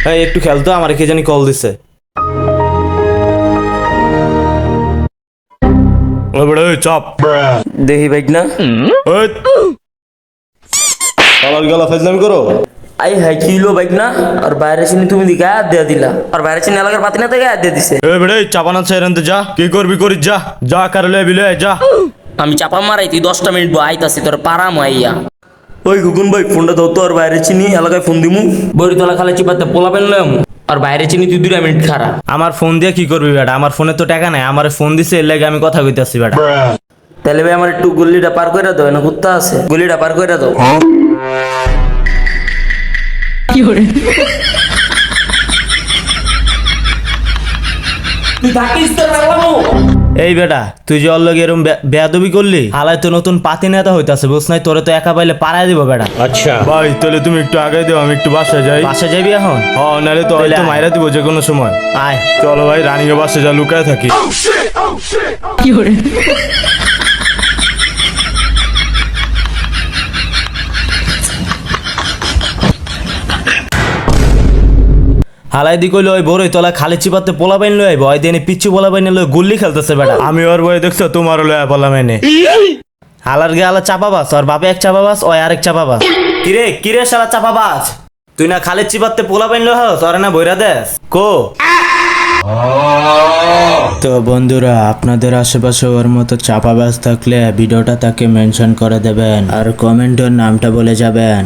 এই একটু খেলতো, আমার কে জানি কল দিছে। ওই বড় ওই চাপ দেখি বাইক না ওই শালার গলা ফাজলামি করো। আই হাই কিলো বাইক না আর বাইরে চিনি তুমি দিকে আদ দিয়া দিলা আর বাইরে চিনি এলাকার পাতি না থেকে আদ দিয়ে দিছে। এই বড় চাপানা ছেড়ে যা, কি করবি করিস যা, যা কারলে বিলে যা। আমি চাপা মারাই তুই 10টা মিনিট আইতাছি তোর পারা মাইয়া। ওই গুগুন ভাই ফোনটা দাও তো আর বাইরে চিনি এলাকায় ফোন দিমু বড়িতলা খালে চিপাতে পোলা পেনলাম আর বাইরে চিনি তুই 2 মিনিট খারা। আমার ফোন দিয়ে কি করবি বেটা? আমার ফোনে তো টাকা নাই, আমার ফোন দিছে এর লাগে আমি কথা কইতাছি বেটা। তাহলে ভাই আমার একটু গল্লিটা পার করে দাও, না কুত্তা আছে গল্লিটা পার করে দাও। তুই থাকিস তো লাগলামু। এই বেটা তুই যে ওর লগে এরকম বেয়াদবি করলি, হালাই তো নতুন পাতি নেতা হইতাছে বুঝ নাই, তোরে তো একা পাইলে পাড়ায় দিব বেটা। अच्छा ভাই তাহলে তুমি একটু আগে দিও, আমি একটু বাসায় যাই। বাসায় যাবি এখন? হ্যাঁ, নাহলে তো হয়তো মাইরা দিব যে কোনো সময়। আয় চলো ভাই, রানিকে বাসায় যা, লুকায় থাকি। হালাই দি কইলো ওই বড়ই তলা খালি চিপাতে পোলা বাইন লই আইব, ওই দিনে পিচ্ছু পোলা বাইন লই গুল্লি খেলতেছে বেটা। আমি ওর বই দেখছো, তোমারও লয়া পোলা বাইনে। হালার গে হালা চাপাবাস, আর বাপে এক চাপাবাস, ওই আরেক চাপাবাস। কিরে কিরে শালা চাপাবাস, তুই না খালি চিপাতে পোলা বাইন লই হস, ওরে না বইরা দেস কো। তো বন্ধুরা, আপনাদের আশেপাশে ওর মতো চাপাবাজ থাকলে ভিডিওটা তাকে মেনশন করে দেবেন আর কমেন্টের নামটা বলে যাবেন।